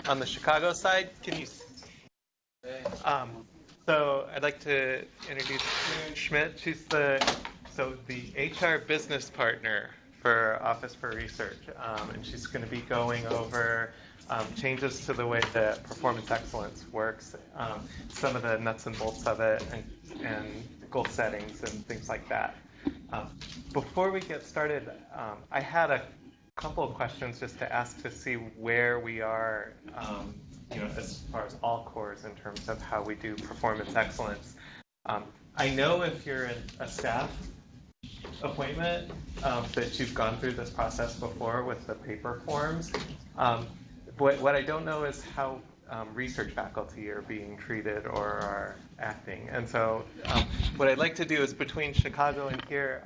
on the Chicago side. Can you? So I'd like to introduce Karen Schmidt. She's the HR business partner for Office for Research, and she's going to be going over changes to the way that performance excellence works, some of the nuts and bolts of it, and goal settings and things like that. Before we get started, I had a couple of questions just to ask to see where we are, as far as all cores in terms of how we do performance excellence. I know if you're in a staff appointment that you've gone through this process before with the paper forms. What I don't know is how research faculty are being treated or are acting. And so what I'd like to do is between Chicago and here,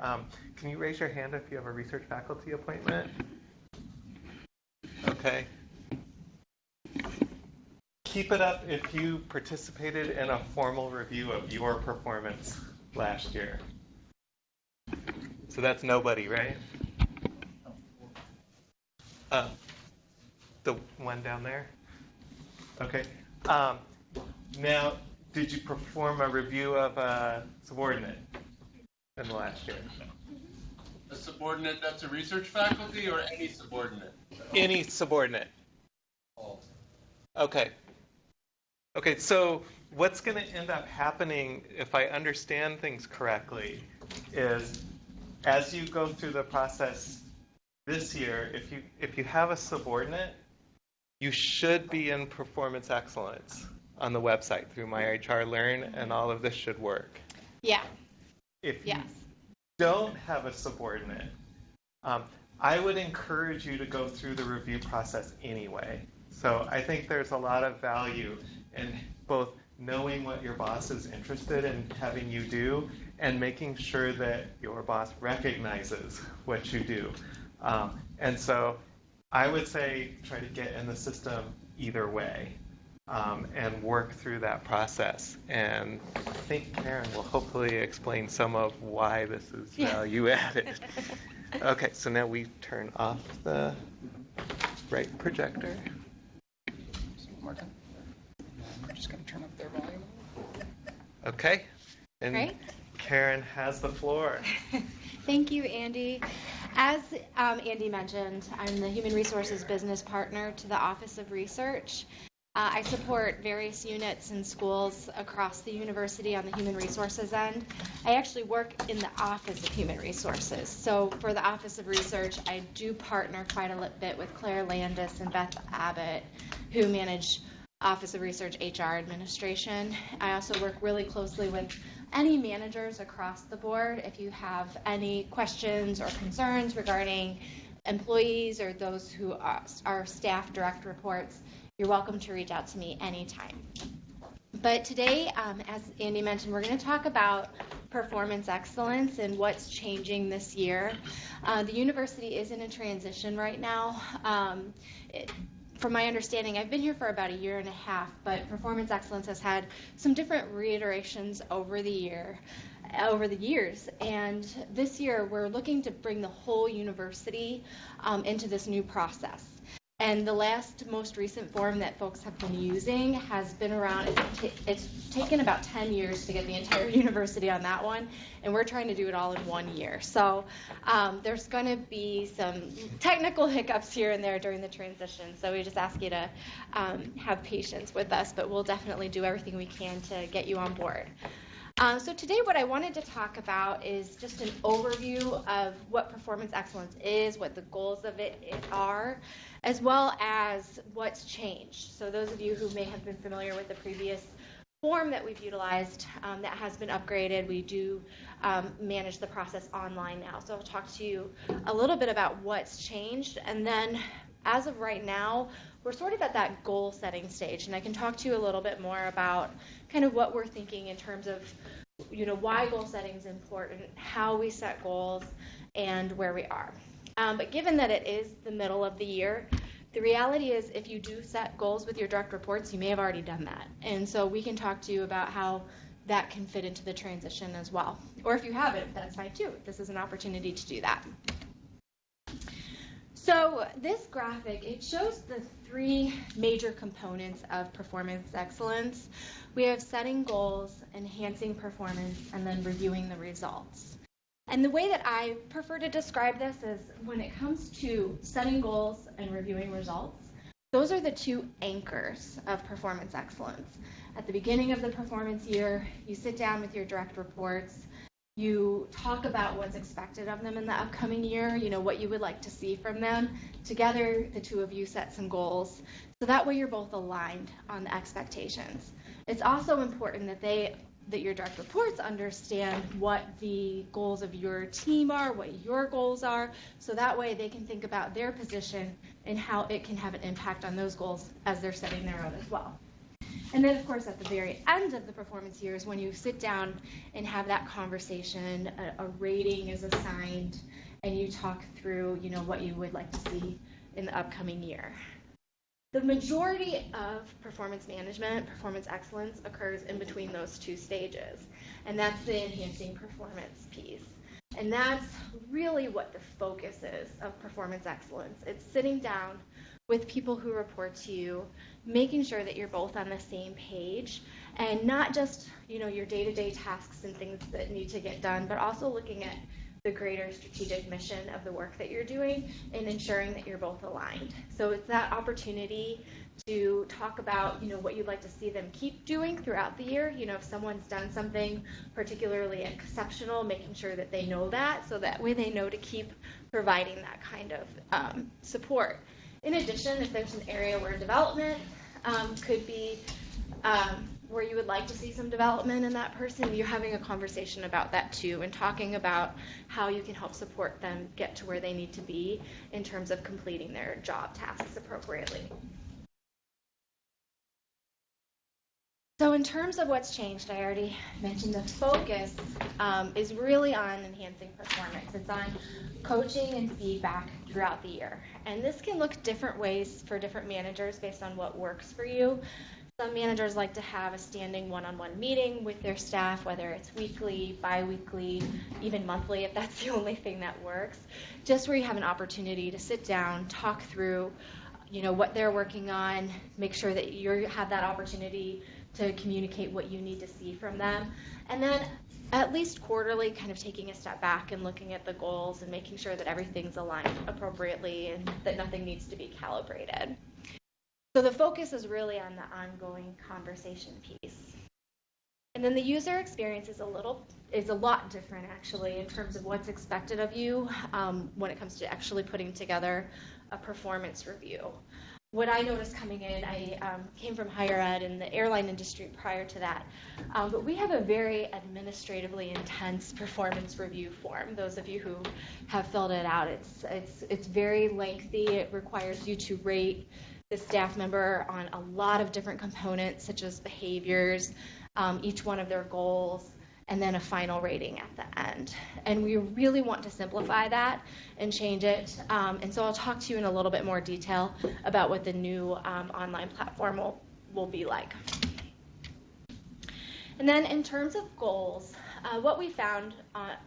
can you raise your hand if you have a research faculty appointment? Okay. Keep it up if you participated in a formal review of your performance last year. So that's nobody, right? The one down there? Okay. Now, did you perform a review of a subordinate in the last year? A subordinate that's a research faculty or any subordinate? Any subordinate. Okay. Okay, so what's going to end up happening, if I understand things correctly, is as you go through the process this year, if you have a subordinate, you should be in performance excellence on the website through My HR Learn, and all of this should work. Yeah. If you don't have a subordinate, I would encourage you to go through the review process anyway. So I think there's a lot of value in both knowing what your boss is interested in having you do and making sure that your boss recognizes what you do. And so I would say try to get in the system either way and work through that process. And I think Karen will hopefully explain some of why this is value added. Okay, so now we turn off the right projector. One more time. I'm just going to turn up their volume. Okay. And Great. Karen has the floor. Thank you, Andy. As Andy mentioned, I'm the Human Resources Business Partner to the Office of Research. I support various units and schools across the university on the human resources end. I actually work in the Office of Human Resources. So for the Office of Research, I do partner quite a bit with Claire Landis and Beth Abbott, who manage Office of Research HR administration. I also work really closely with any managers across the board. If you have any questions or concerns regarding employees or those who are staff direct reports, you're welcome to reach out to me anytime. But today, as Andy mentioned, we're going to talk about performance excellence and what's changing this year. The university is in a transition right now. From my understanding, I've been here for about a year and a half, but performance excellence has had some different reiterations over the years. And this year, we're looking to bring the whole university into this new process. And the most recent form that folks have been using has been around, it's taken about 10 years to get the entire university on that one, and we're trying to do it all in 1 year. So there's going to be some technical hiccups here and there during the transition, so we just ask you to have patience with us, but we'll definitely do everything we can to get you on board. So today what I wanted to talk about is just an overview of what performance excellence is, what the goals of it are, as well as what's changed. So those of you who may have been familiar with the previous form that we've utilized that has been upgraded, we do manage the process online now. So I'll talk to you a little bit about what's changed, and then as of right now, we're sort of at that goal setting stage, and I can talk to you a little bit more about kind of what we're thinking in terms of, why goal setting is important, how we set goals, and where we are. But given that it is the middle of the year, the reality is if you do set goals with your direct reports, you may have already done that. And so we can talk to you about how that can fit into the transition as well. Or if you haven't, that's fine too. This is an opportunity to do that. So this graphic, it shows the three major components of performance excellence. We have setting goals, enhancing performance, and then reviewing the results. And the way that I prefer to describe this is when it comes to setting goals and reviewing results, those are the two anchors of performance excellence. At the beginning of the performance year, you sit down with your direct reports, you talk about what's expected of them in the upcoming year, what you would like to see from them. Together, the two of you set some goals. So that way you're both aligned on the expectations. It's also important that your direct reports understand what the goals of your team are, what your goals are, so that way they can think about their position and how it can have an impact on those goals as they're setting their own as well. And then, of course, at the very end of the performance year is when you sit down and have that conversation, a rating is assigned, and you talk through, what you would like to see in the upcoming year. The majority of performance management, performance excellence, occurs in between those two stages, and that's the enhancing performance piece. And that's really what the focus is of performance excellence. It's sitting down with people who report to you, making sure that you're both on the same page, and not just, your day-to-day tasks and things that need to get done, but also looking at the greater strategic mission of the work that you're doing and ensuring that you're both aligned. So it's that opportunity to talk about, what you'd like to see them keep doing throughout the year. If someone's done something particularly exceptional, making sure that they know that, so that way they know to keep providing that kind of support. In addition, if there's an area where development could be where you would like to see some development in that person, you're having a conversation about that too, and talking about how you can help support them get to where they need to be in terms of completing their job tasks appropriately. So in terms of what's changed, I already mentioned the focus is really on enhancing performance. It's on coaching and feedback throughout the year. And this can look different ways for different managers based on what works for you. Some managers like to have a standing one-on-one meeting with their staff, whether it's weekly, bi-weekly, even monthly, if that's the only thing that works, just where you have an opportunity to sit down, talk through, what they're working on, make sure that you have that opportunity to communicate what you need to see from them. And then at least quarterly, kind of taking a step back and looking at the goals and making sure that everything's aligned appropriately and that nothing needs to be calibrated. So the focus is really on the ongoing conversation piece. And then the user experience is a lot different actually in terms of what's expected of you when it comes to actually putting together a performance review. What I noticed coming in, I came from higher ed in the airline industry prior to that, but we have a very administratively intense performance review form. Those of you who have filled it out, it's very lengthy. It requires you to rate the staff member on a lot of different components, such as behaviors, each one of their goals, and then a final rating at the end. And we really want to simplify that and change it. And so I'll talk to you in a little bit more detail about what the new online platform will be like. And then in terms of goals, what we found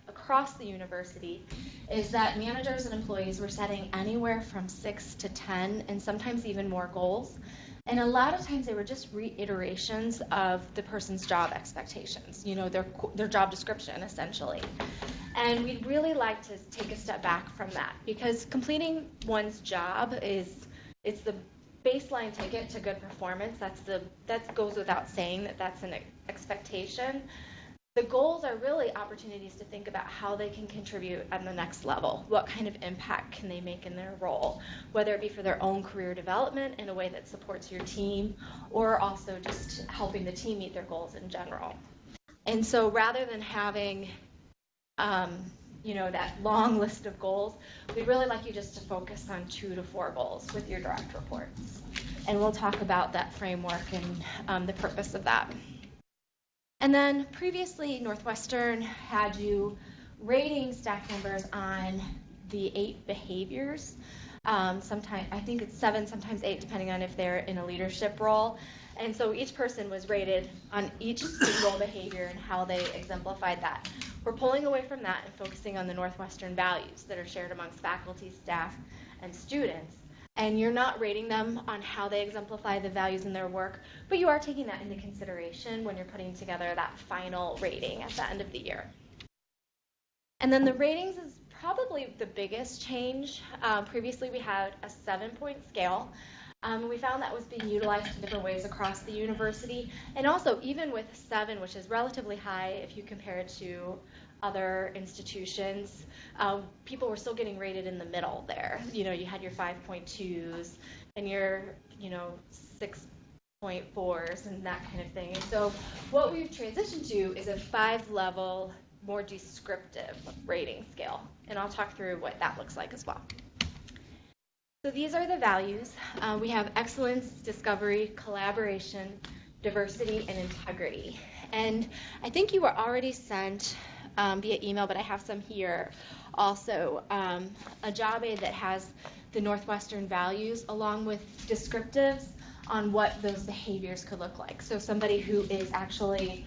across the university is that managers and employees were setting anywhere from 6 to 10 and sometimes even more goals. And a lot of times they were just reiterations of the person's job expectations, their job description essentially. And we'd really like to take a step back from that because completing one's job it's the baseline ticket to good performance. That goes without saying that's an expectation. The goals are really opportunities to think about how they can contribute at the next level. What kind of impact can they make in their role, whether it be for their own career development in a way that supports your team, or also just helping the team meet their goals in general. And so rather than having that long list of goals, we'd really like you just to focus on 2 to 4 goals with your direct reports. And we'll talk about that framework and the purpose of that. And then previously, Northwestern had you rating staff members on the 8 behaviors. Sometimes, I think it's 7, sometimes 8, depending on if they're in a leadership role. And so each person was rated on each single behavior and how they exemplified that. We're pulling away from that and focusing on the Northwestern values that are shared amongst faculty, staff, and students. And you're not rating them on how they exemplify the values in their work, but you are taking that into consideration when you're putting together that final rating at the end of the year. And then the ratings is probably the biggest change. Previously we had a 7-point scale. We found that was being utilized in different ways across the university. And also, even with 7, which is relatively high if you compare it to other institutions, people were still getting rated in the middle there. You know, you had your 5.2s and your, 6.4s and that kind of thing. And so what we've transitioned to is a 5-level, more descriptive rating scale. And I'll talk through what that looks like as well. So these are the values. We have excellence, discovery, collaboration, diversity, and integrity. And I think you were already sent via email, but I have some here also, a job aid that has the Northwestern values along with descriptives on what those behaviors could look like. So somebody who is actually,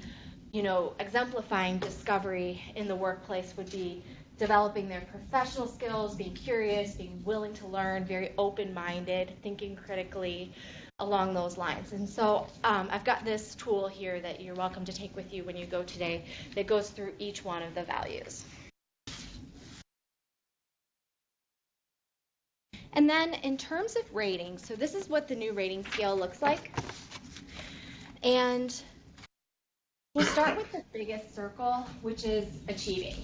exemplifying discovery in the workplace would be developing their professional skills, being curious, being willing to learn, very open-minded, thinking critically along those lines. And so I've got this tool here that you're welcome to take with you when you go today that goes through each one of the values. And then in terms of ratings, so this is what the new rating scale looks like. And we'll start with the biggest circle, which is achieving.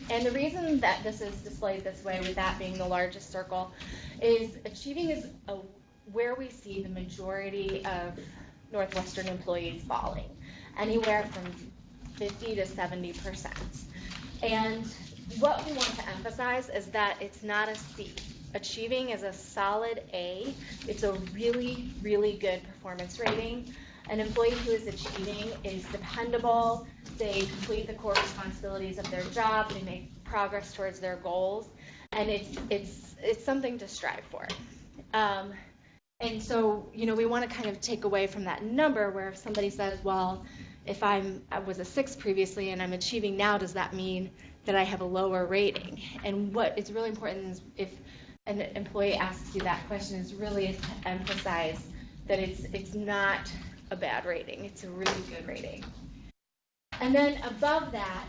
And the reason that this is displayed this way, with that being the largest circle, is achieving is where we see the majority of Northwestern employees falling, anywhere from 50 to 70%. And what we want to emphasize is that it's not a C. Achieving is a solid A. It's a really, really good performance rating. An employee who is achieving is dependable, they complete the core responsibilities of their job, they make progress towards their goals, and it's something to strive for. And so, we want to kind of take away from that number where if somebody says, well, if I was a 6 previously and I'm achieving now, does that mean that I have a lower rating? And what is really important is if an employee asks you that question is really to emphasize that it's not a bad rating. It's a really good rating. And then above that,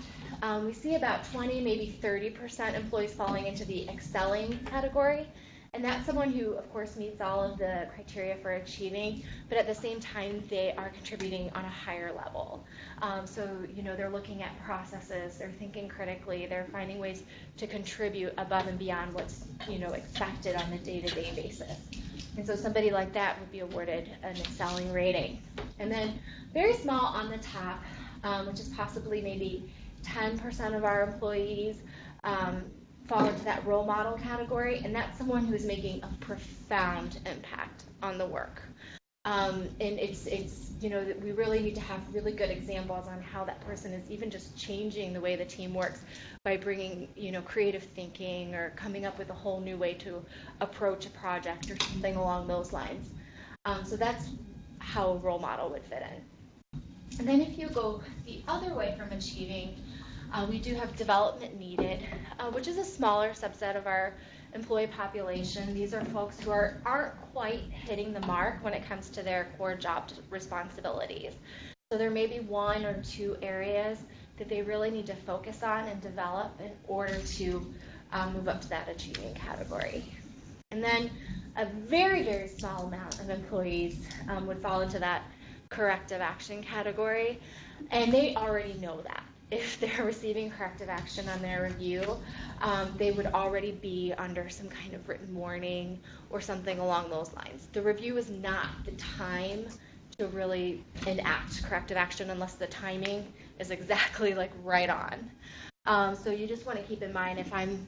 we see about 20, maybe 30% employees falling into the excelling category. And that's someone who, of course, meets all of the criteria for achieving, but at the same time, they are contributing on a higher level. So, they're looking at processes, they're thinking critically, they're finding ways to contribute above and beyond what's, expected on a day-to-day basis. And so somebody like that would be awarded an excelling rating. And then very small on the top, which is possibly maybe 10% of our employees, fall into that role model category, and that's someone who is making a profound impact on the work. And it's we really need to have really good examples on how that person is even just changing the way the team works by bringing, creative thinking or coming up with a whole new way to approach a project or something along those lines. So that's how a role model would fit in. And then if you go the other way from achieving, we do have development needed, which is a smaller subset of our employee population. These are folks who aren't quite hitting the mark when it comes to their core job responsibilities. So there may be 1 or 2 areas that they really need to focus on and develop in order to move up to that achieving category. And then a very, very small amount of employees would fall into that corrective action category, and they already know that. If they're receiving corrective action on their review, they would already be under some kind of written warning or something along those lines. The review is not the time to really enact corrective action unless the timing is exactly right on. So you just want to keep in mind if I'm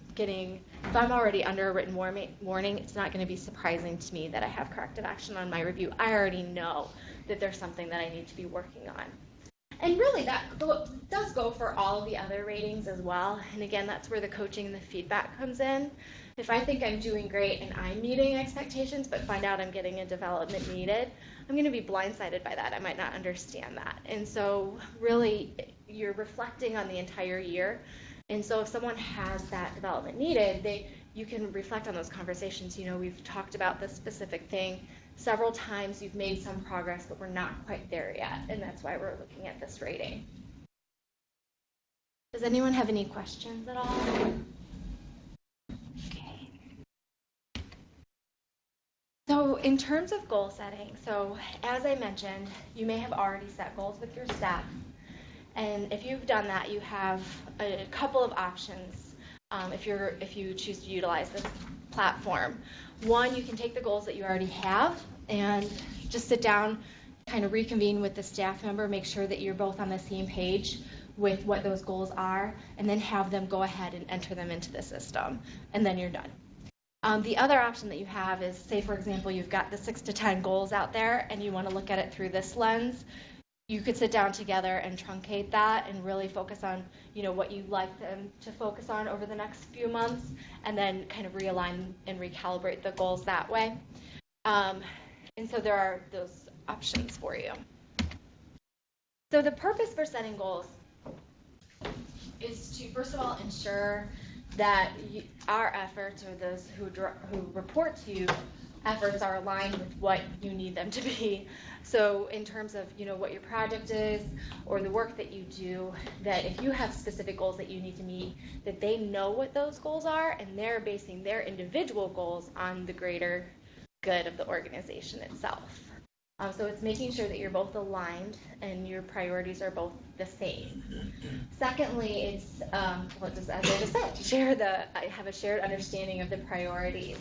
already under a written warning, it's not going to be surprising to me that I have corrective action on my review. I already know that there's something that I need to be working on. And really, that does go for all of the other ratings as well. And again, that's where the coaching and the feedback comes in. If I think I'm doing great and I'm meeting expectations, but find out I'm getting a development needed, I'm going to be blindsided by that. I might not understand that. And so really, you're reflecting on the entire year. And so if someone has that development needed, you can reflect on those conversations. We've talked about this specific thing several times. You've made some progress, but we're not quite there yet, and that's why we're looking at this rating. Does anyone have any questions at all? Okay. So in terms of goal setting, so as I mentioned, you may have already set goals with your staff. And if you've done that, you have a couple of options if you choose to utilize this platform. One, you can take the goals that you already have and just sit down, kind of reconvene with the staff member, make sure that you're both on the same page with what those goals are, and then have them go ahead and enter them into the system, and then you're done. The other option that you have is, say, for example, you've got the 6 to 10 goals out there, and you want to look at it through this lens. You could sit down together and truncate that and really focus on, what you'd like them to focus on over the next few months, and then kind of realign and recalibrate the goals that way. And so there are those options for you. So the purpose for setting goals is to, first of all, ensure that our efforts, or those who report to you, efforts are aligned with what you need them to be. So in terms of what your project is or the work that you do, that if you have specific goals that you need to meet, that they know what those goals are, and they're basing their individual goals on the greater good of the organization itself. So it's making sure that you're both aligned and your priorities are both the same. Secondly, it's as I just said, have a shared understanding of the priorities.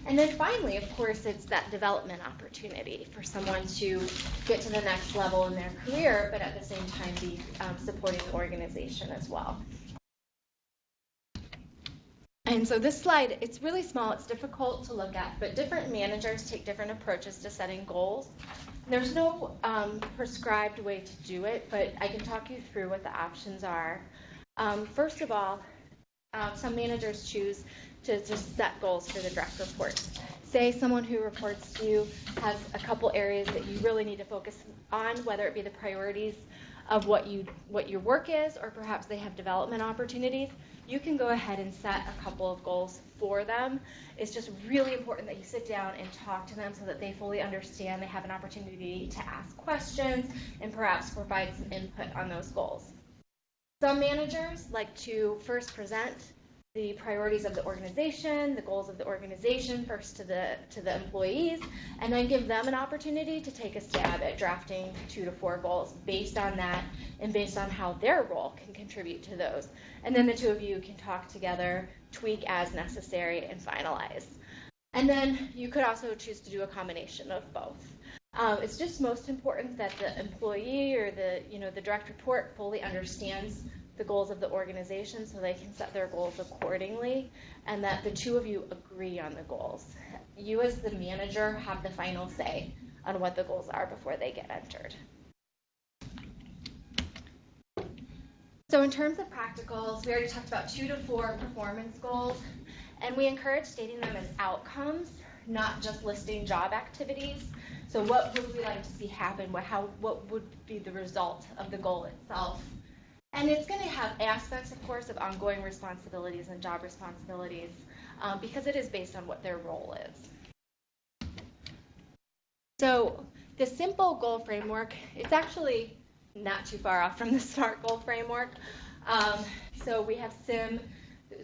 And then finally, of course, it's that development opportunity for someone to get to the next level in their career, but at the same time be supporting the organization as well. And so this slide, it's really small, it's difficult to look at, but different managers take different approaches to setting goals. There's no prescribed way to do it, but I can talk you through what the options are. First of all, some managers choose to just set goals for the direct reports. Say someone who reports to you has a couple areas that you really need to focus on, whether it be the priorities of what your work is, or perhaps they have development opportunities. You can go ahead and set a couple of goals for them. It's just really important that you sit down and talk to them so that they fully understand, they have an opportunity to ask questions and perhaps provide some input on those goals. Some managers like to first present the priorities of the organization, the goals of the organization first to the employees, and then give them an opportunity to take a stab at drafting 2 to 4 goals based on that and based on how their role can contribute to those. And then the two of you can talk together, tweak as necessary, and finalize. And then you could also choose to do a combination of both. It's just most important that the employee or the direct report fully understands the goals of the organization so they can set their goals accordingly, and that the two of you agree on the goals. You as the manager have the final say on what the goals are before they get entered. So in terms of practicals, we already talked about 2 to 4 performance goals, and we encourage stating them as outcomes, not just listing job activities. So what would we like to see happen? What would be the result of the goal itself? And it's going to have aspects, of course, of ongoing responsibilities and job responsibilities because it is based on what their role is. So the simple goal framework, it's actually not too far off from the SMART goal framework. So we have SIM.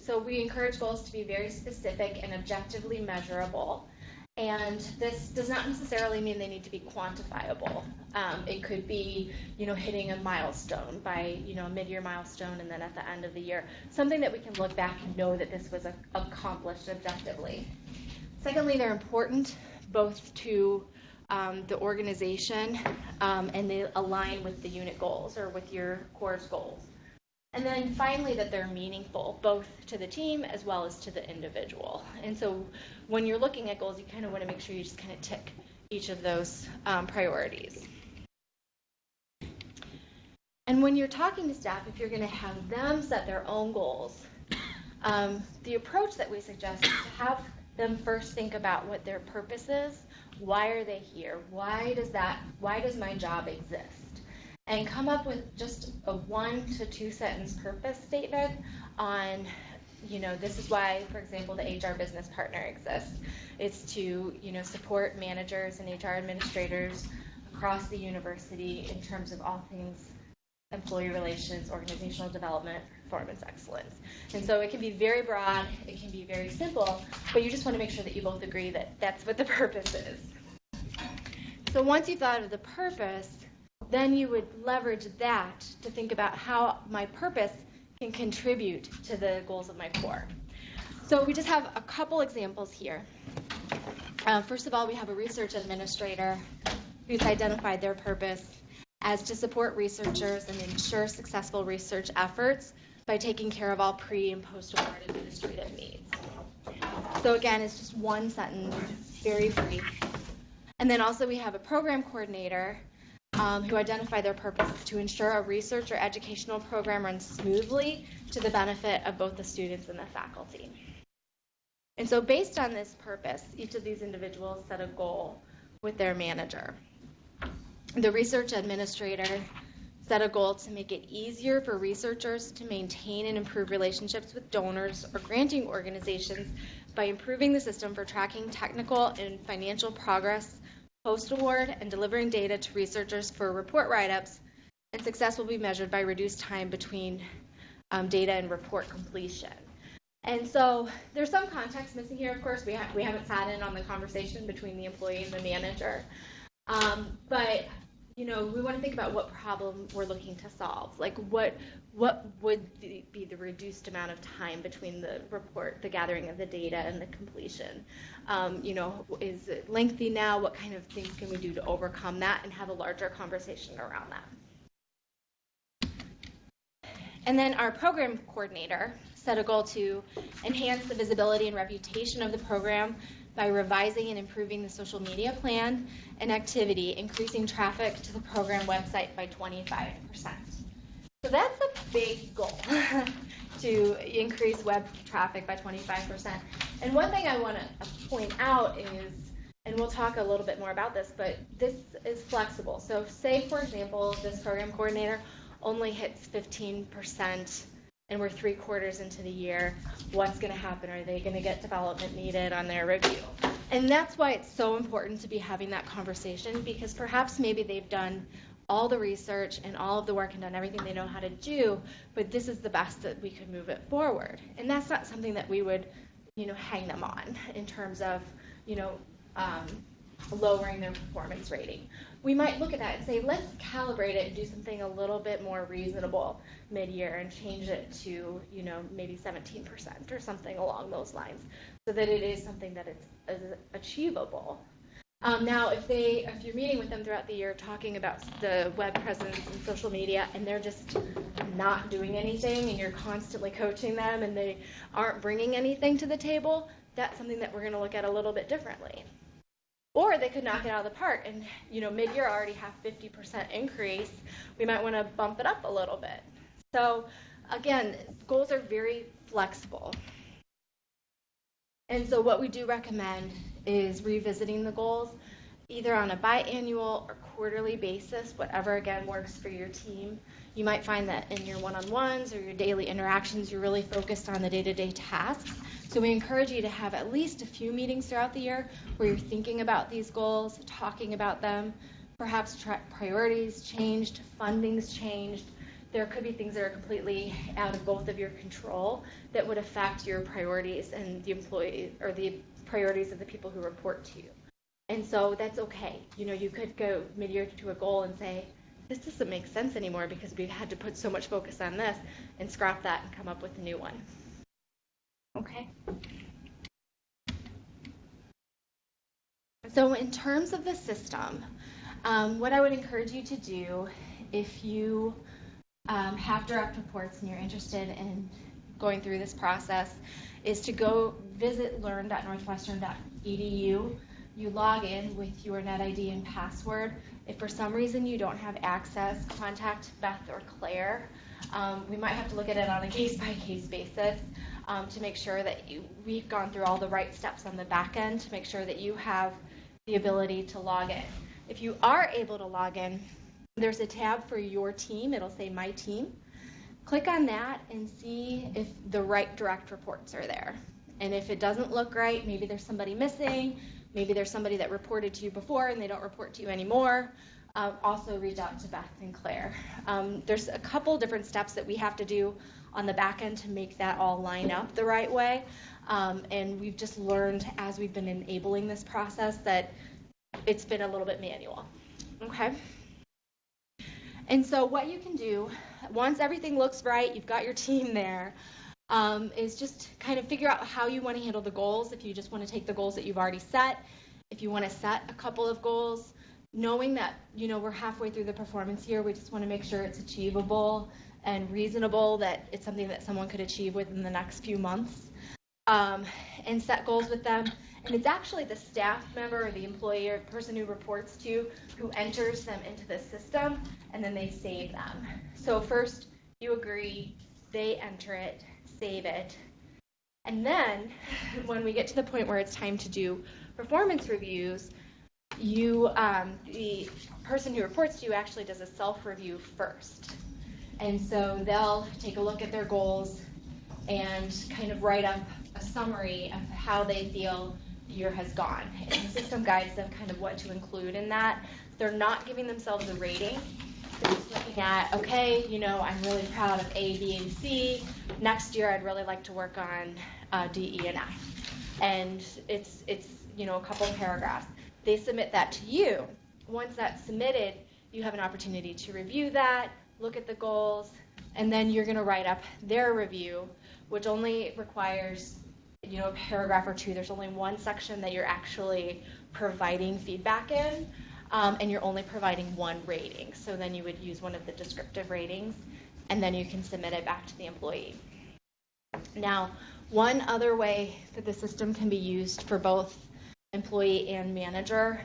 So we encourage goals to be very specific and objectively measurable. And this does not necessarily mean they need to be quantifiable. It could be, hitting a milestone by, a mid-year milestone, and then at the end of the year, something that we can look back and know that this was accomplished objectively. Secondly, they're important both to the organization and they align with the unit goals or with your course goals. And then finally, that they're meaningful, both to the team as well as to the individual. And so when you're looking at goals, you kind of want to make sure you just kind of tick each of those priorities. And when you're talking to staff, if you're going to have them set their own goals, the approach that we suggest is to have them first think about what their purpose is. Why are they here? Why does my job exist? And come up with just a 1 to 2 sentence purpose statement on this is why, for example, the HR business partner exists. It's to, support managers and HR administrators across the university in terms of all things employee relations, organizational development, performance excellence. And so it can be very broad, it can be very simple, but you just want to make sure that you both agree that that's what the purpose is. So once you've thought of the purpose, then you would leverage that to think about how my purpose can contribute to the goals of my core. So we just have a couple examples here. First of all, we have a research administrator who's identified their purpose as to support researchers and ensure successful research efforts by taking care of all pre- and post-award administrative needs. So again, it's just one sentence, very brief. And then also we have a program coordinator who identified their purpose to ensure a research or educational program runs smoothly to the benefit of both the students and the faculty. And so based on this purpose, each of these individuals set a goal with their manager. The research administrator set a goal to make it easier for researchers to maintain and improve relationships with donors or granting organizations by improving the system for tracking technical and financial progress post-award and delivering data to researchers for report write-ups, and success will be measured by reduced time between data and report completion. And so there's some context missing here, of course. We haven't sat in on the conversation between the employee and the manager. But we want to think about what problem we're looking to solve. Like what would be the reduced amount of time between the report, the gathering of the data, and the completion? Is it lengthy now? What kind of things can we do to overcome that and have a larger conversation around that? And then our program coordinator set a goal to enhance the visibility and reputation of the program by revising and improving the social media plan and activity, increasing traffic to the program website by 25%. So that's a big goal, to increase web traffic by 25%. And one thing I want to point out is, and we'll talk a little bit more about this, but this is flexible. So say, for example, this program coordinator only hits 15%, and we're 3/4 into the year. What's going to happen? Are they going to get development needed on their review? And that's why it's so important to be having that conversation, because perhaps maybe they've done all the research and all of the work and done everything they know how to do, but this is the best that we could move it forward. And that's not something that we would, hang them on in terms of, lowering their performance rating. We might look at that and say, let's calibrate it and do something a little bit more reasonable mid-year and change it to, maybe 17% or something along those lines, so that it is something that is achievable. Now, if you're meeting with them throughout the year talking about the web presence and social media, and they're just not doing anything, and you're constantly coaching them and they aren't bringing anything to the table, that's something that we're going to look at a little bit differently. Or they could knock it out of the park and, mid-year already have 50% increase. We might want to bump it up a little bit. So, again, goals are very flexible. And so what we do recommend is revisiting the goals, either on a biannual or quarterly basis, whatever, again, works for your team. You might find that in your one-on-ones or your daily interactions, you're really focused on the day-to-day tasks. So we encourage you to have at least a few meetings throughout the year where you're thinking about these goals, talking about them. Perhaps priorities changed, funding's changed. There could be things that are completely out of both of your control that would affect your priorities and the employee or the priorities of the people who report to you. And so that's okay. You could go mid-year to a goal and say, this doesn't make sense anymore because we've had to put so much focus on this, and scrap that and come up with a new one. Okay. So in terms of the system, what I would encourage you to do if you have direct reports and you're interested in going through this process is to go visit learn.northwestern.edu. You log in with your NetID and password. If for some reason you don't have access, contact Beth or Claire. We might have to look at it on a case-by-case basis to make sure that we've gone through all the right steps on the back end to make sure that you have the ability to log in. If you are able to log in, there's a tab for your team. It'll say My Team. Click on that and see if the right direct reports are there. And if it doesn't look right, maybe there's somebody missing, maybe there's somebody that reported to you before and they don't report to you anymore. Also reach out to Beth and Claire. There's a couple different steps that we have to do on the back end to make that all line up the right way. And we've just learned as we've been enabling this process that it's been a little bit manual. Okay? And so what you can do, once everything looks right, you've got your team there, is just kind of figure out how you want to handle the goals. If you just want to take the goals that you've already set, if you want to set a couple of goals, knowing that, you know, we're halfway through the performance year, we just want to make sure it's achievable and reasonable, that it's something that someone could achieve within the next few months, and set goals with them. And it's actually the staff member or the employee or person who reports to you who enters them into the system, and then they save them. So first you agree, they enter it, save it, and then when we get to the point where it's time to do performance reviews, you, the person who reports to you actually does a self-review first. And so they'll take a look at their goals and kind of write up a summary of how they feel the year has gone. And the system guides them kind of what to include in that. They're not giving themselves a rating. They're just looking at, okay, you know, I'm really proud of A, B, and C. Next year, I'd really like to work on D, E, and F. And it's you know, a couple paragraphs. They submit that to you. Once that's submitted, you have an opportunity to review that, look at the goals, and then you're going to write up their review, which only requires, you know, a paragraph or two. There's only one section that you're actually providing feedback in, and you're only providing one rating. So then you would use one of the descriptive ratings, and then you can submit it back to the employee. Now, one other way that the system can be used for both employee and manager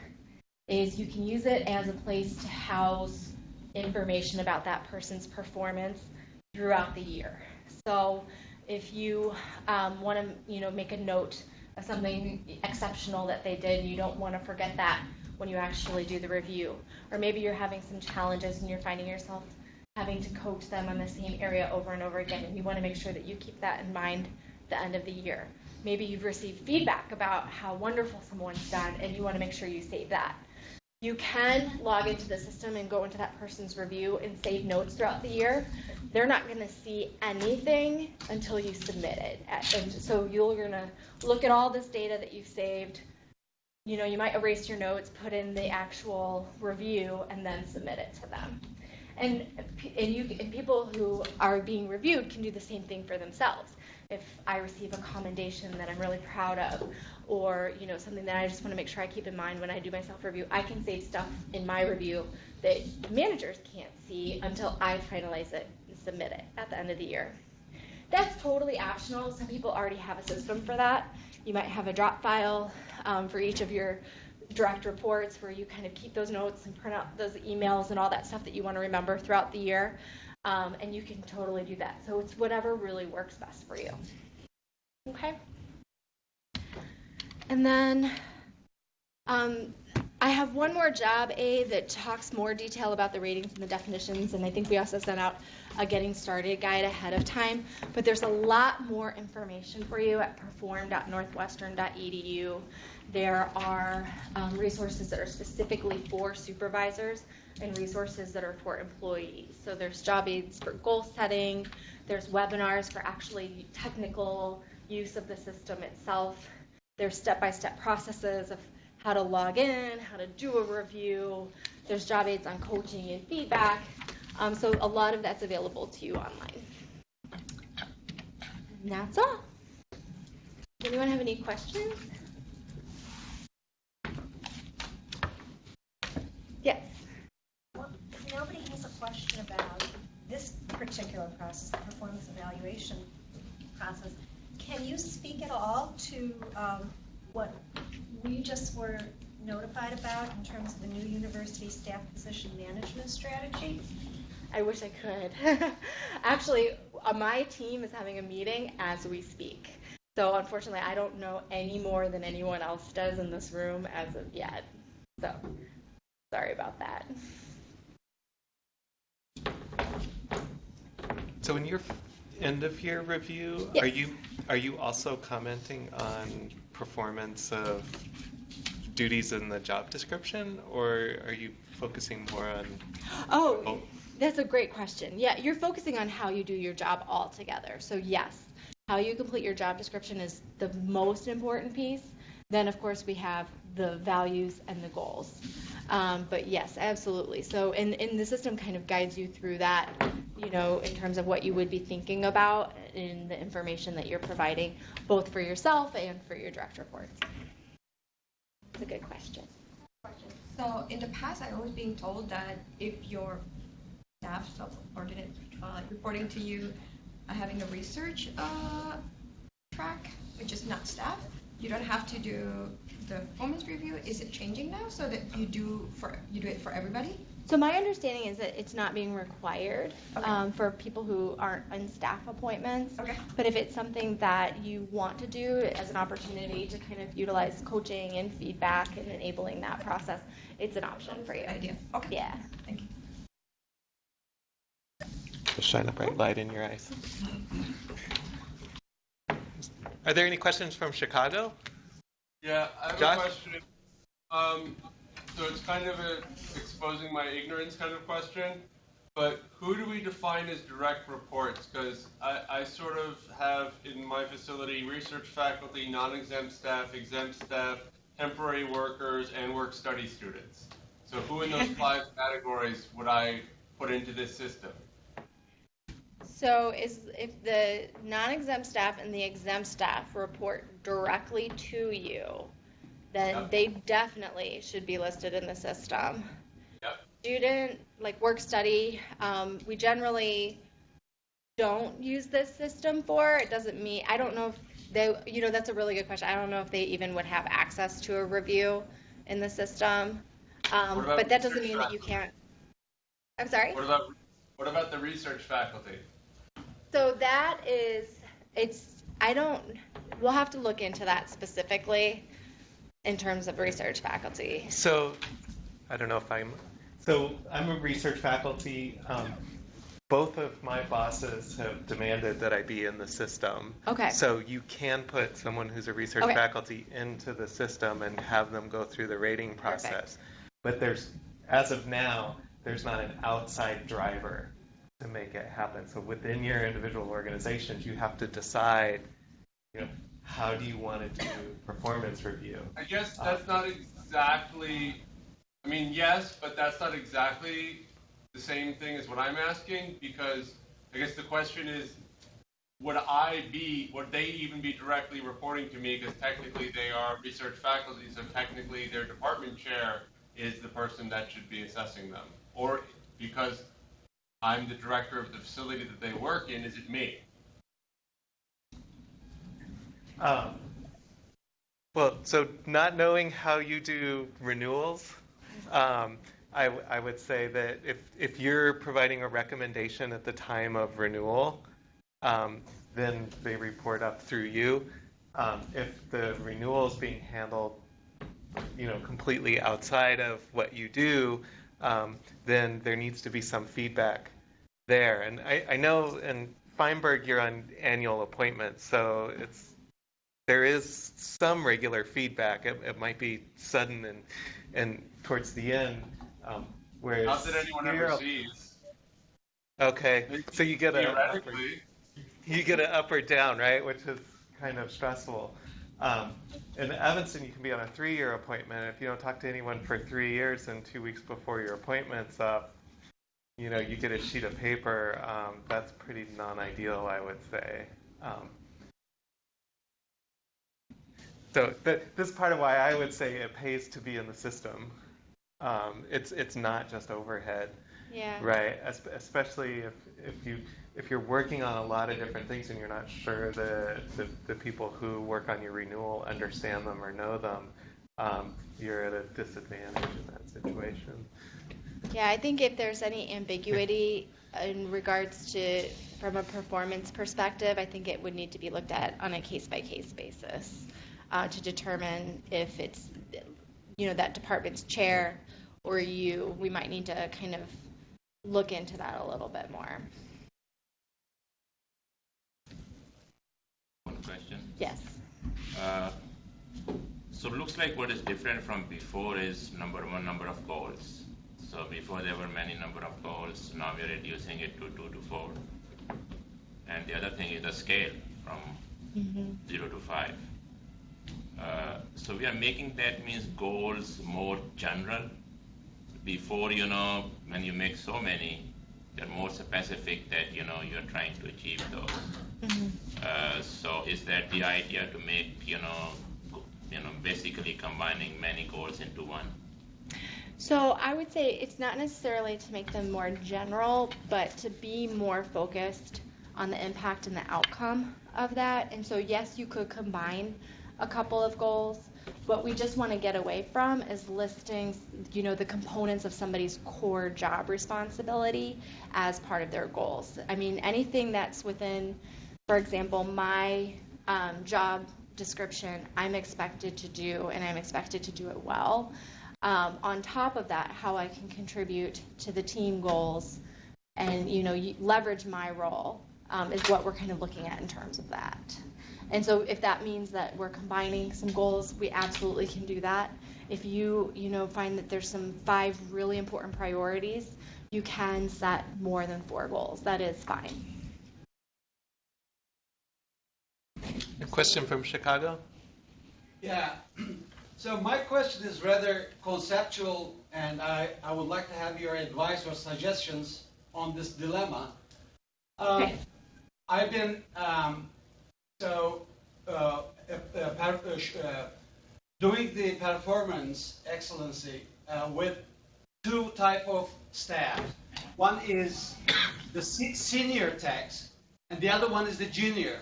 is you can use it as a place to house information about that person's performance throughout the year. So if you want to, you know, make a note of something exceptional that they did, you don't want to forget that when you actually do the review. Or maybe you're having some challenges and you're finding yourself having to coach them on the same area over and over again, and you want to make sure that you keep that in mind at the end of the year. Maybe you've received feedback about how wonderful someone's done, and you want to make sure you save that. You can log into the system and go into that person's review and save notes throughout the year. They're not going to see anything until you submit it. And so you're going to look at all this data that you've saved. You know, you might erase your notes, put in the actual review, and then submit it to them. And people who are being reviewed can do the same thing for themselves. If I receive a commendation that I'm really proud of, or, you know, something that I just want to make sure I keep in mind when I do my self-review, I can save stuff in my review that managers can't see until I finalize it and submit it at the end of the year. That's totally optional. Some people already have a system for that. You might have a drop file for each of your direct reports where you kind of keep those notes and print out those emails and all that stuff that you want to remember throughout the year. And you can totally do that. So it's whatever really works best for you. Okay? And then I have one more job aid that talks more detail about the ratings and the definitions, and I think we also sent out a getting started guide ahead of time. But there's a lot more information for you at perform.northwestern.edu. There are resources that are specifically for supervisors and resources that are for employees. So there's job aids for goal setting, there's webinars for actually technical use of the system itself, there's step-by-step processes of how to log in, how to do a review, there's job aids on coaching and feedback, so a lot of that's available to you online. And that's all. Does anyone have any questions? Yes. Well, if nobody has a question about this particular process, the performance evaluation process, can you speak at all to what we just were notified about in terms of the new university staff position management strategy? I wish I could. Actually, my team is having a meeting as we speak. So unfortunately, I don't know any more than anyone else does in this room as of yet. So sorry about that. So in your end of year review, Yes. are you also commenting on performance of duties in the job description, or are you focusing more on Oh, that's a great question. Yeah, you're focusing on how you do your job altogether. So yes, how you complete your job description is the most important piece. Then of course we have the values and the goals. But yes, absolutely. So and the system kind of guides you through that, you know, in terms of what you would be thinking about in the information that you're providing, both for yourself and for your direct reports. It's a good question. So in the past, I was being told that if your staff subordinate reporting to you having a research track, which is not staff, you don't have to do the performance review. Is it changing now so that you do it for everybody? So my understanding is that it's not being required Okay. for people who aren't on staff appointments. Okay. But if it's something that you want to do as an opportunity to kind of utilize coaching and feedback and enabling that process, it's an option for you. Good idea. Okay. Yeah. Thank you. Just shine a bright light in your eyes. Are there any questions from Chicago? Yeah, I have Josh? a question. So it's kind of exposing my ignorance kind of question, but who do we define as direct reports? Because I sort of have in my facility research faculty, non-exempt staff, exempt staff, temporary workers, and work-study students. So who in those 5 categories would I put into this system? So if the non-exempt staff and the exempt staff report directly to you, then Yep. they definitely should be listed in the system. Yep. Student, like work study, we generally don't use this system for. It doesn't mean, I don't know if they, you know, that's a really good question. I don't know if they even would have access to a review in the system. What about But that doesn't research mean that you faculty? can't. I'm sorry? What about the research faculty? So that is, we'll have to look into that specifically in terms of research faculty. So I don't know if so I'm a research faculty. Both of my bosses have demanded that I be in the system. Okay. So you can put someone who's a research Okay. faculty into the system and have them go through the rating process. Perfect. But as of now, there's not an outside driver to make it happen. So within your individual organizations, you have to decide, you know, how do you want to do performance review? I guess that's not exactly, I mean, yes, but that's not exactly the same thing as what I'm asking, because I guess the question is, would they even be directly reporting to me, because technically they are research faculty, so technically their department chair is the person that should be assessing them? Or because I'm the director of the facility that they work in, is it me? Well, so not knowing how you do renewals, I would say that if you're providing a recommendation at the time of renewal, then they report up through you. If the renewal is being handled, you know, completely outside of what you do, then there needs to be some feedback there. And I know in Feinberg you're on annual appointments, so there is some regular feedback. It might be sudden and towards the end, whereas Not that anyone ever sees. Okay, so you get Theoretically. an up or down, right? Which is kind of stressful. In Evanston, you can be on a 3-year appointment. If you don't talk to anyone for 3 years and 2 weeks before your appointment's up, you know, you get a sheet of paper. That's pretty non-ideal, I would say. So this is part of why I would say it pays to be in the system. It's not just overhead. Yeah. Right, especially if you're working on a lot of different things and you're not sure the people who work on your renewal understand them or know them, you're at a disadvantage in that situation. Yeah, I think if there's any ambiguity in regards to, from a performance perspective, I think it would need to be looked at on a case-by-case basis to determine if it's, you know, that department's chair or you. We might need to kind of look into that a little bit more. one question? Yes. So it looks like what is different from before is number of goals. So before there were many number of goals, now we're reducing it to 2 to 4. And the other thing is the scale from 0 to 5. So we are making that means goals more general. Before, when you make so many, they're more specific that, you're trying to achieve those. So is that the idea to make, basically combining many goals into one? So I would say it's not necessarily to make them more general, but to be more focused on the impact and the outcome of that. And so yes, you could combine a couple of goals. What we just want to get away from is listing, the components of somebody's core job responsibility as part of their goals. I mean, anything that's within, for example, my job description, I'm expected to do, and I'm expected to do it well. On top of that, how I can contribute to the team goals and, leverage my role is what we're kind of looking at in terms of that. And so if that means that we're combining some goals, we absolutely can do that. If you, find that there's some 5 really important priorities, you can set more than 4 goals. That is fine. A question from Chicago? Yeah. So my question is rather conceptual, and I would like to have your advice or suggestions on this dilemma. Okay. I've been doing the performance excellency with 2 type of staff. One is the senior techs, and the other one is the junior.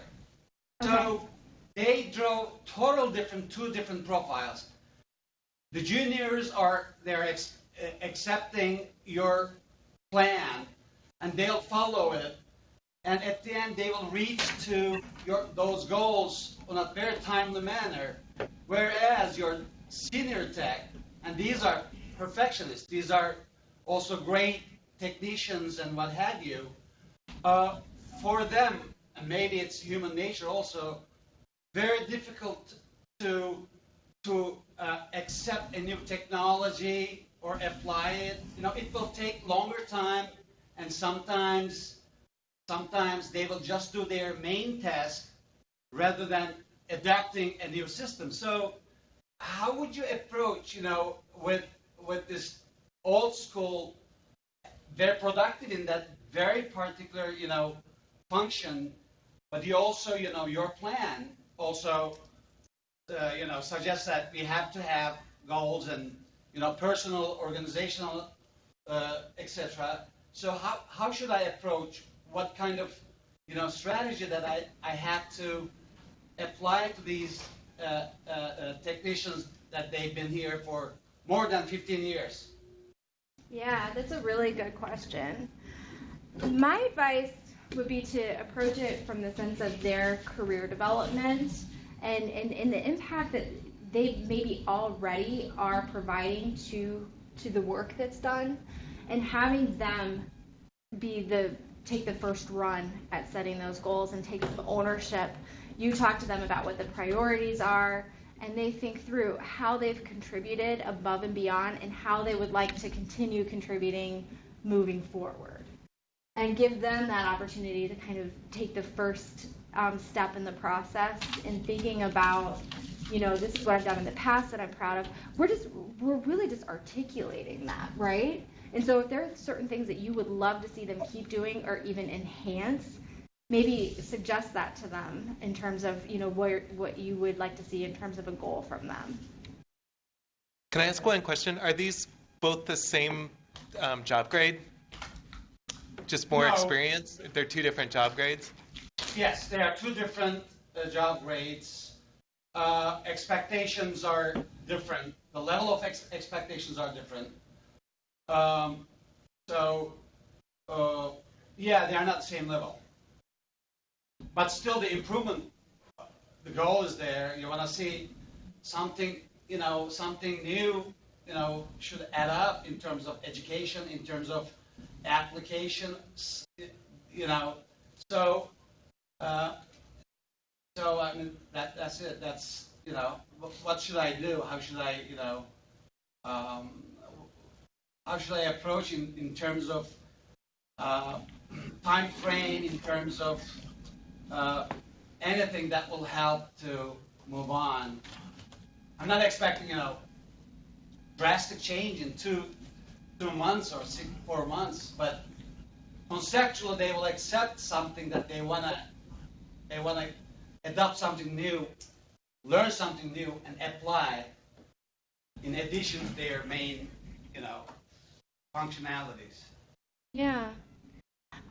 So they draw two different profiles. The juniors they're accepting your plan, and they'll follow it. And at the end, they will reach to those goals in a very timely manner. Whereas your senior tech, and these are perfectionists, these are also great technicians and what have you, for them, and maybe it's human nature also, very difficult to accept a new technology or apply it. It will take longer time, and sometimes they will just do their main task rather than adapting a new system. So how would you approach, with this old school, very productive in that very particular, function, but you also, your plan also, suggests that we have to have goals and, personal, organizational, etc. So how should I approach what kind of, strategy that I have to apply to these technicians that they've been here for more than 15 years? Yeah, that's a really good question. My advice would be to approach it from the sense of their career development and the impact that they maybe already are providing to the work that's done, and having them take the first run at setting those goals and take the ownership. You talk to them about what the priorities are, and they think through how they've contributed above and beyond and how they would like to continue contributing moving forward. And give them that opportunity to kind of take the first step in the process in thinking about, this is what I've done in the past that I'm proud of. We're really just articulating that, right? And so if there are certain things that you would love to see them keep doing or even enhance, maybe suggest that to them in terms of, what you would like to see in terms of a goal from them. Can I ask one question? Are these both the same job grade? Just more experience? They're 2 different job grades? Yes, they are 2 different job grades. Expectations are different. The level of expectations are different. They are not the same level. But still the improvement, the goal is there. You want to see something, something new, should add up in terms of education, in terms of application, So So I mean that's it. That's what should I do? How should I um, how should I approach in terms of time frame, in terms of anything that will help to move on. I'm not expecting drastic change in two months or 4 months, but conceptually they will accept something that they wanna adopt something new, learn something new, and apply in addition to their main functionalities. Yeah.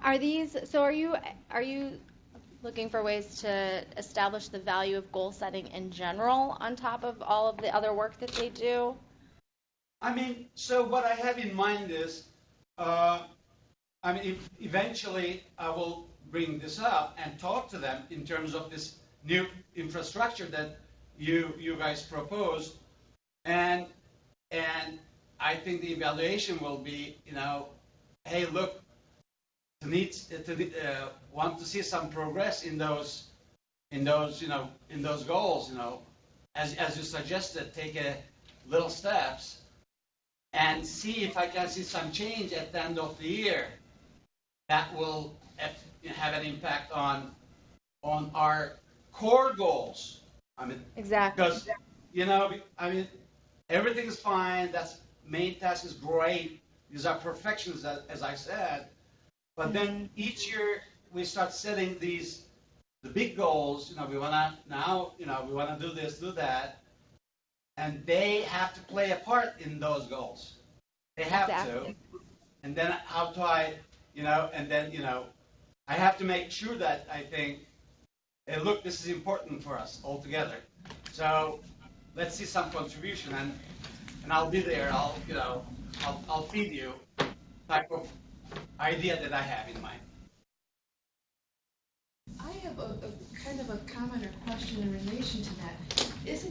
Are you looking for ways to establish the value of goal setting in general on top of all of the other work that they do? I mean, so what I have in mind is, eventually I will bring this up and talk to them in terms of this new infrastructure that you guys proposed, and I think the evaluation will be, hey, look, want to see some progress in those goals, as you suggested, take little steps and see if I can see some change at the end of the year that will have an impact on our core goals. I mean, Exactly. because everything is fine. That's main task is great. These are perfections, as I said. But then each year we start setting the big goals. We wanna do this, do that, and they have to play a part in those goals. They have Exactly. to. And then how do I, I have to make sure that I think, hey, look, this is important for us all together. So let's see some contribution, and I'll be there. I'll feed you type of idea that I have in mind. I have a kind of a comment or question in relation to that.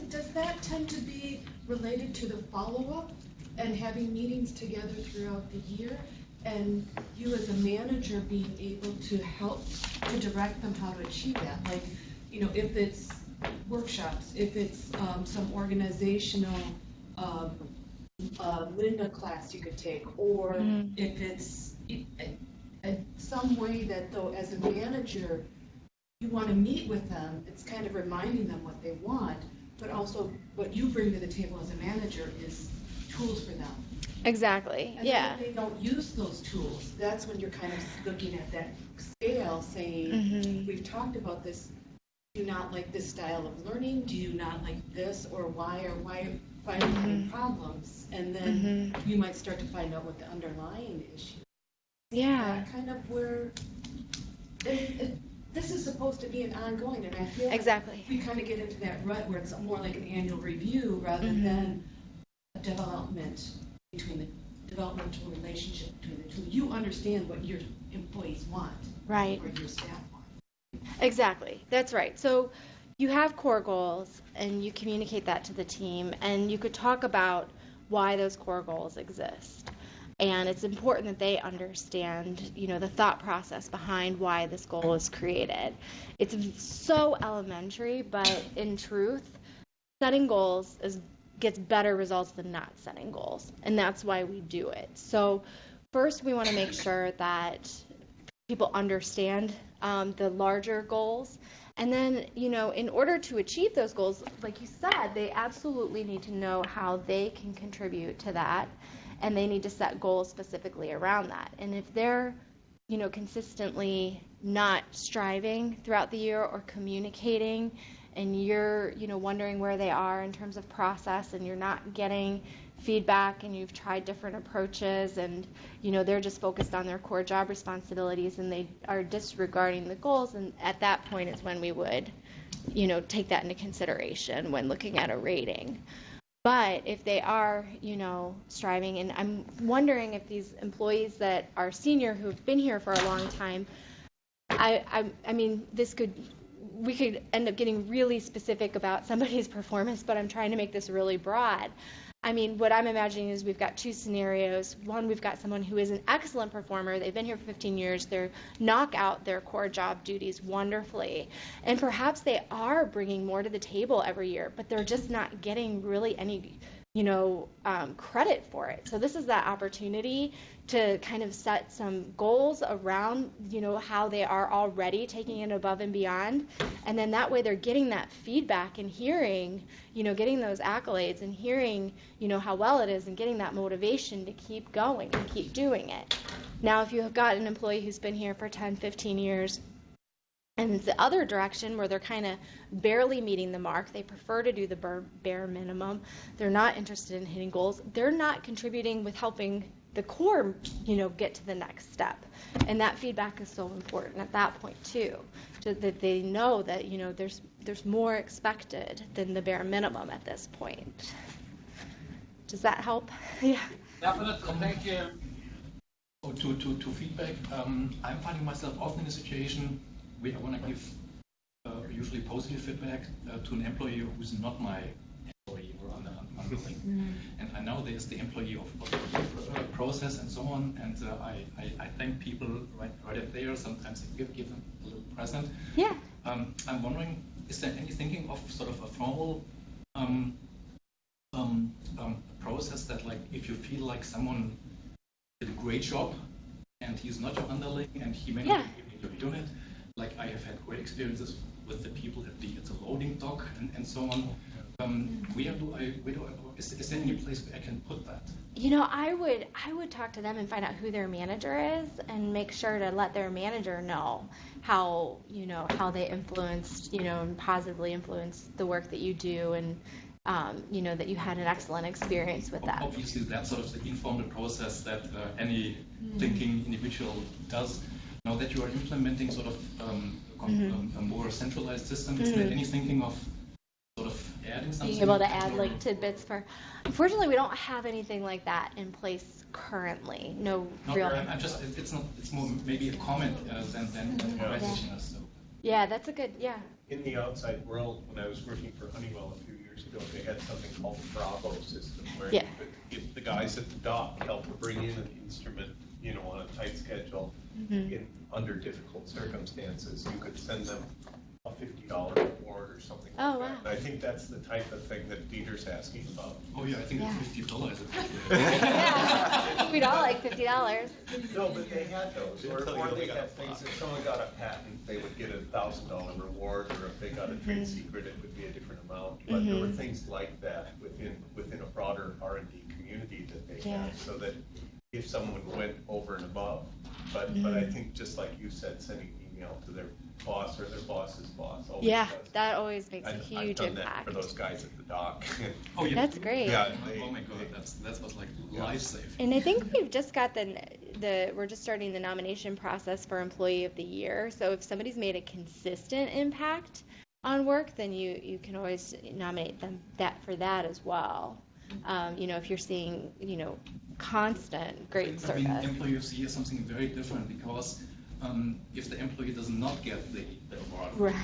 Does that tend to be related to the follow-up and having meetings together throughout the year, and you as a manager being able to help to direct them how to achieve that? Like, if it's workshops, if it's some organizational Linda class you could take, or if it's some way that, though, as a manager, you want to meet with them, it's kind of reminding them what they want, but also what you bring to the table as a manager is tools for them. Exactly. And Yeah. then if they don't use those tools, that's when you're kind of looking at that scale saying, we've talked about this, do you not like this style of learning? Do you not like this? Or why finding problems? And then you might start to find out what the underlying issue is. Yeah. Kind of where this is supposed to be an ongoing, and I feel Exactly. like we kind of get into that rut where it's more like an annual review rather than a developmental relationship between the two. You understand what your employees want, Right. or your staff want. Exactly. That's right. So you have core goals and you communicate that to the team, and you could talk about why those core goals exist. And it's important that they understand, the thought process behind why this goal is created. It's so elementary, but in truth, setting goals gets better results than not setting goals. And that's why we do it. So first, we want to make sure that people understand the larger goals. And then, in order to achieve those goals, like you said, they absolutely need to know how they can contribute to that. And they need to set goals specifically around that. And if they're, consistently not striving throughout the year or communicating, and you're, wondering where they are in terms of process, and you're not getting feedback, and you've tried different approaches, and, they're just focused on their core job responsibilities, and they are disregarding the goals, and at that point is when we would, take that into consideration when looking at a rating. But if they are, striving, and I'm wondering if these employees that are senior who've been here for a long time, I mean, we could end up getting really specific about somebody's performance, but I'm trying to make this really broad. I mean, what I'm imagining is we've got two scenarios. One, we've got someone who is an excellent performer. They've been here for 15 years. They knock out their core job duties wonderfully. And perhaps they are bringing more to the table every year, but they're just not getting really any, credit for it. So this is that opportunity to kind of set some goals around, how they are already taking it above and beyond. And then that way they're getting that feedback and hearing, getting those accolades and hearing, how well it is and getting that motivation to keep going and keep doing it. Now, if you have got an employee who's been here for 10, 15 years, and it's the other direction where they're kind of barely meeting the mark, they prefer to do the bare minimum, they're not interested in hitting goals, they're not contributing with helping the core, get to the next step. And that feedback is so important at that point too, that they know that, there's more expected than the bare minimum at this point. Does that help? Yeah. Thank you. To feedback, I'm finding myself often in a situation where I want to give usually positive feedback to an employee who's not my employee or underling. And I know there's the employee of the process and so on, and I thank people right there. Sometimes I give them a little present. Yeah. I'm wondering, is there any thinking of sort of a formal process that, like, if you feel like someone did a great job and he's not your underling and he may not be in your unit, like I have had great experiences with the people at the loading dock and so on. Is there any place where I can put that? I would talk to them and find out who their manager is and make sure to let their manager know how they influenced, and positively influenced the work that you do, and that you had an excellent experience with that. Obviously, that's sort of the informal process that any thinking individual does. Now that you are implementing sort of a more centralized system, is there any thinking of sort of adding something? Being able to add like tidbits for. Unfortunately, we don't have anything like that in place currently. No real. I'm just. It's not. It's more maybe a comment than a question. So. Yeah, that's a good. Yeah. In the outside world, when I was working for Honeywell a few years ago, they had something called the Bravo system, where if the guys at the dock helped bring in an instrument, on a tight schedule, under difficult circumstances, you could send them a $50 reward or something like that. Wow. And I think that's the type of thing that Dieter's asking about. Oh yeah, I think $50 is Yeah, we'd all like $50. No, but they had those, or they had things, if someone got a patent, they would get a $1,000 reward, or if they got a trade secret, it would be a different amount. But there were things like that within a broader R&D community that they had, so that if someone went over and above. But I think, just like you said, sending an email to their boss or their boss's boss always does. That always makes a huge I've done impact. that for those guys at the dock. Oh yeah, that's great. Yeah, oh my God, that's what's like life-saving. And I think we've just got we're just starting the nomination process for Employee of the Year. So if somebody's made a consistent impact on work, then you can always nominate them for that as well. If you're seeing, constant great service. I mean, employee of the year is something very different, because if the employee does not get the award, right?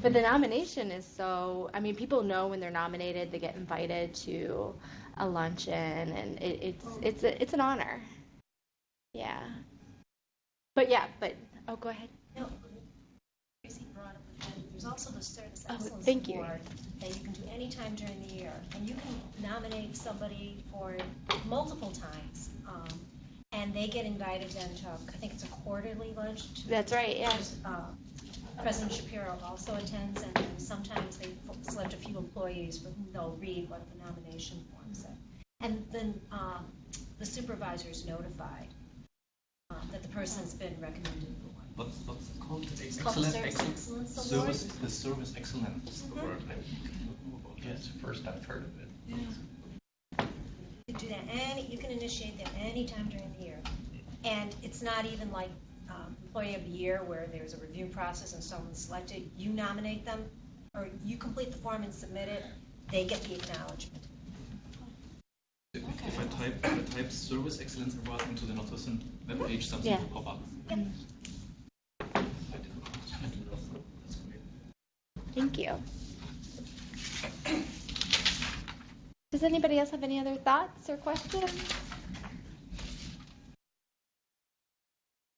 But the nomination is people know when they're nominated, they get invited to a luncheon, and it's an honor. Yeah. But go ahead. No, Tracy brought up the fact that there's also the Service Excellence thank you. Award that you can do any time during the year, and you can nominate somebody for multiple times, and they get invited then to, I think it's a quarterly lunch. That's right, yeah. President Shapiro also attends, and then sometimes they select a few employees for whom they'll read what the nomination form said. And then the supervisor is notified that the person's been recommended for one. What's it called? It's called the Service Excellence Award. The Service Excellence Award. Yeah, it's the first I've heard of it. Yeah. You can do that, you can initiate that any time during the year. And it's not even like Employee of the Year, where there's a review process and someone's selected. You nominate them, or you complete the form and submit it, they get the acknowledgement. If I type Service Excellence Award into the Nordhausen webpage, something will pop up. Yep. Thank you. Does anybody else have any other thoughts or questions?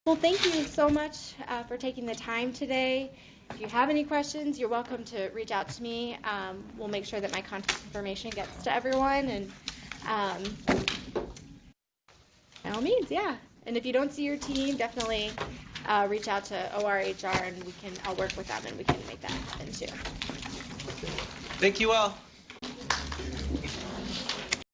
Well, thank you so much for taking the time today. If you have any questions, you're welcome to reach out to me. We'll make sure that my contact information gets to everyone, and by all means, yeah. And if you don't see your team, definitely reach out to ORHR, and I'll work with them, and we can make that happen too. Thank you all.